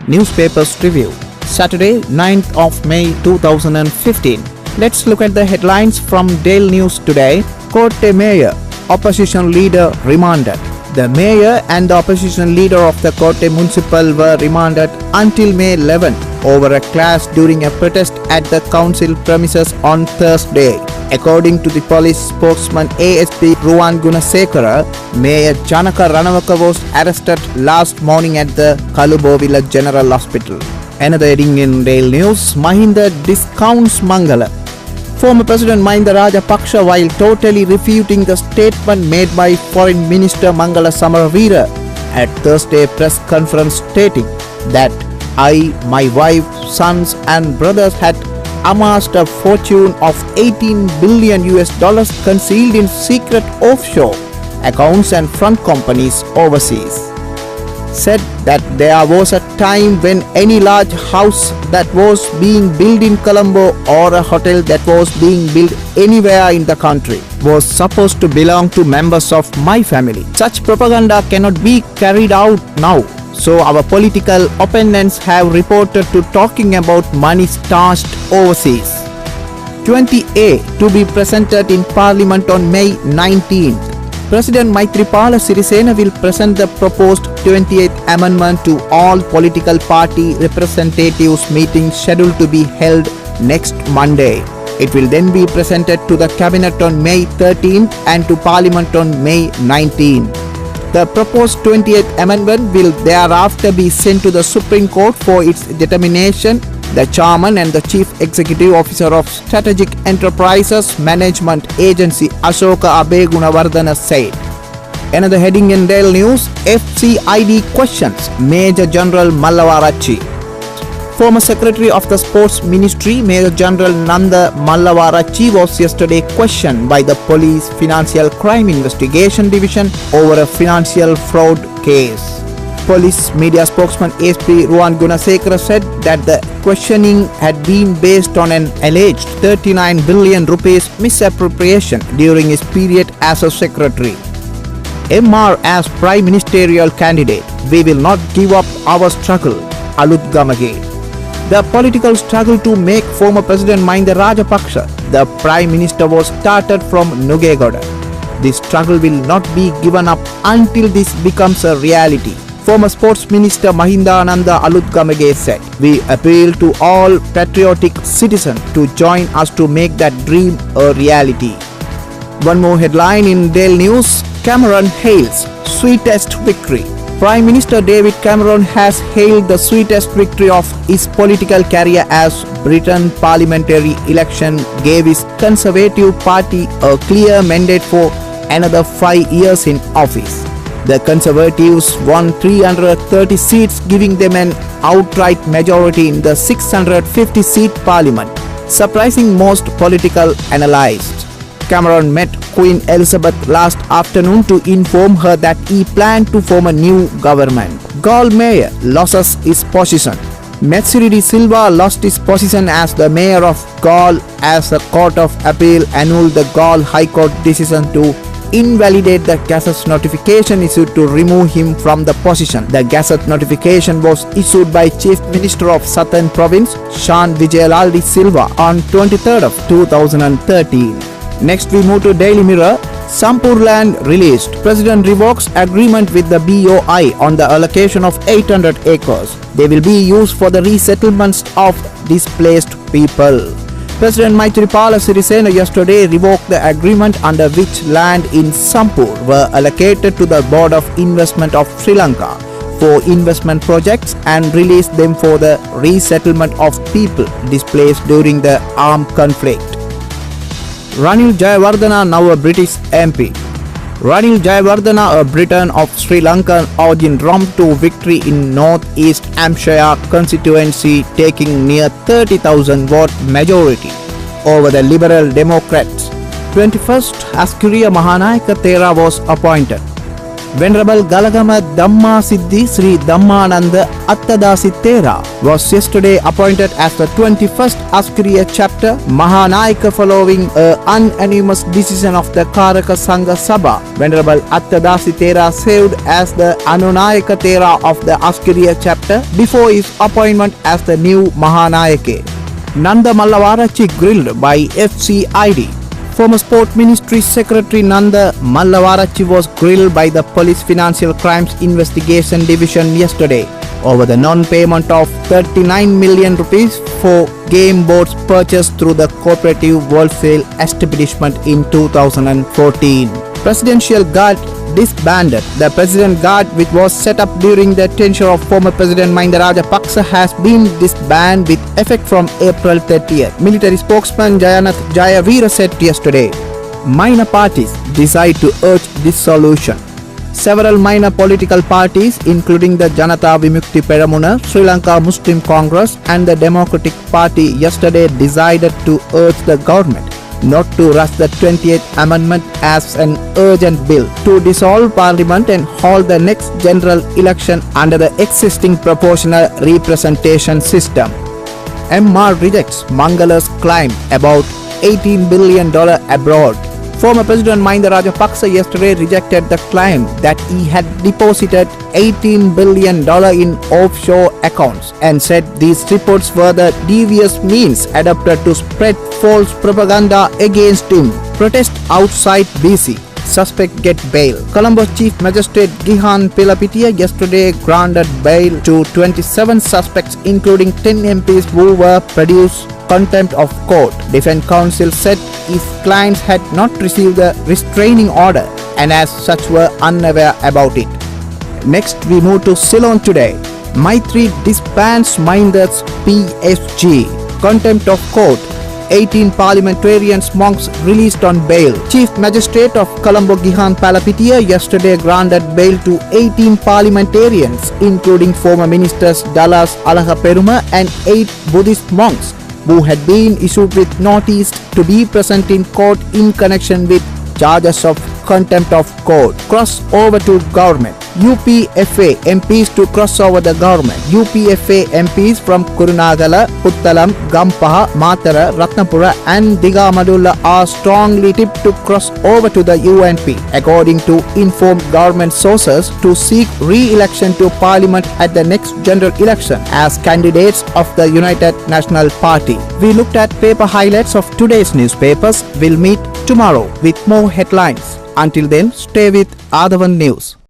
Newspapers Review, Saturday, 9th of May 2015. Let's look at the headlines from Daily News today. Kotte Mayor, opposition leader remanded. The mayor and the opposition leader of the Kotte Municipal were remanded until May 11 over a clash during a protest at the council premises on Thursday. According to the police spokesman ASP Ruwan Gunasekara, Mayor Janaka Ranawaka was arrested last morning at the Kalubowila General Hospital. Another heading in Daily News, Mahinda discounts Mangala. Former President Mahinda Rajapaksa, while totally refuting the statement made by Foreign Minister Mangala Samaraweera at Thursday press conference, stating that I, my wife, sons and brothers had amassed a fortune of $18 billion concealed in secret offshore accounts and front companies overseas. Said that there was a time when any large house that was being built in Colombo or a hotel that was being built anywhere in the country was supposed to belong to members of my family. Such propaganda cannot be carried out now. So our political opponents have reported to talking about money stashed overseas. 20A to be presented in Parliament on May 19th. President Maithripala Sirisena will present the proposed 28th Amendment to all political party representatives meeting scheduled to be held next Monday. It will then be presented to the Cabinet on May 13th and to Parliament on May 19th. The proposed 28th Amendment will thereafter be sent to the Supreme Court for its determination, the Chairman and the Chief Executive Officer of Strategic Enterprises Management Agency Ashoka Abegunawardana said. Another heading in Daily News, FCID questions Major General Mallawa-Rachi. Former Secretary of the Sports Ministry, Major General Nanda Mallawa-Rachi was yesterday questioned by the Police Financial Crime Investigation Division over a financial fraud case. Police media spokesman ASP Ruwan Gunasekara said that the questioning had been based on an alleged 39 billion rupees misappropriation during his period as a secretary. MR as Prime Ministerial candidate, we will not give up our struggle, Alut Gamage. The political struggle to make former President Mahinda Rajapaksa the Prime Minister was started from Nugegoda. This struggle will not be given up until this becomes a reality. Former Sports Minister Mahindananda Alutgamage said, we appeal to all patriotic citizens to join us to make that dream a reality. One more headline in Daily News, Cameron hails sweetest victory. Prime Minister David Cameron has hailed the sweetest victory of his political career as Britain parliamentary election gave his Conservative Party a clear mandate for another 5 years in office. The Conservatives won 330 seats, giving them an outright majority in the 650-seat parliament, surprising most political analysts. Cameron met Queen Elizabeth last afternoon to inform her that he planned to form a new government. Galle Mayor loses his position. Matsuri De Silva lost his position as the mayor of Galle as the Court of Appeal annulled the Galle High Court decision to invalidate the Gazette notification issued to remove him from the position. The Gazette notification was issued by Chief Minister of Southern Province Shan Vijayalal De Silva on 23rd of 2013. Next we move to Daily Mirror. Sampur land released. President revokes agreement with the BOI on the allocation of 800 acres. They will be used for the resettlements of displaced people. President Maithripala Sirisena yesterday revoked the agreement under which land in Sampur were allocated to the Board of Investment of Sri Lanka for investment projects and released them for the resettlement of people displaced during the armed conflict. Ranil Jayawardena, now a British MP. Ranil Jayawardena, a Briton of Sri Lankan origin, romped to victory in North East Hampshire constituency, taking near 30,000 vote majority over the Liberal Democrats. 21st Askuriya Mahanayaka Thera was appointed. Venerable Galagama Dhamma Siddhi Sri Dhammananda Attadasi Thera was yesterday appointed as the 21st Askariya chapter Mahanayaka following an unanimous decision of the Karaka Sangha Sabha. Venerable Attadasi Thera served as the Anunayaka Thera of the Askariya chapter before his appointment as the new Mahanayake. Nanda Mallavarachi grilled by FCID. Former Sport Ministry Secretary Nanda Mallavarachi was grilled by the Police Financial Crimes Investigation Division yesterday over the non-payment of 39 million rupees for game boards purchased through the Cooperative Wholesale Establishment in 2014. Presidential Guard disbanded. The President Guard, which was set up during the tenure of former President Mahinda Rajapaksa, has been disbanded with effect from April 30th. Military spokesman Jayanath Jayaveera said yesterday. Minor parties decide to urge dissolution. Several minor political parties, including the Janata Vimukti Peramuna, Sri Lanka Muslim Congress and the Democratic Party, yesterday decided to urge the government not to rush the 28th Amendment as an urgent bill to dissolve Parliament and hold the next general election under the existing proportional representation system. MR rejects Mangala's claim about $18 billion abroad. Former President Mahinda Rajapaksa yesterday rejected the claim that he had deposited $18 billion in offshore accounts and said these reports were the devious means adopted to spread false propaganda against him. Protest outside BC. Suspect get bail. Colombo Chief Magistrate Gihan Pilapitiya yesterday granted bail to 27 suspects, including 10 MPs who were produced contempt of court. Defence Counsel said his clients had not received the restraining order and as such were unaware about it. Next we move to Ceylon today. Maitri disbands Mahinda's PSG. Contempt of court. 18 parliamentarians monks released on bail. Chief Magistrate of Colombo Gihan Pilapitiya yesterday granted bail to 18 parliamentarians, including former ministers Dallas Alahaperuma and 8 Buddhist monks who had been issued with notice to be present in court in connection with charges of contempt of court. Cross over to government. UPFA MPs to cross over the government. UPFA MPs from Kurunagala, Puttalam, Gampaha, Matara, Ratnapura and Digamadulla are strongly tipped to cross over to the UNP, according to informed government sources, to seek re-election to Parliament at the next general election as candidates of the United National Party. We looked at paper highlights of today's newspapers. We'll meet tomorrow with more headlines. Until then, stay with Adavan News.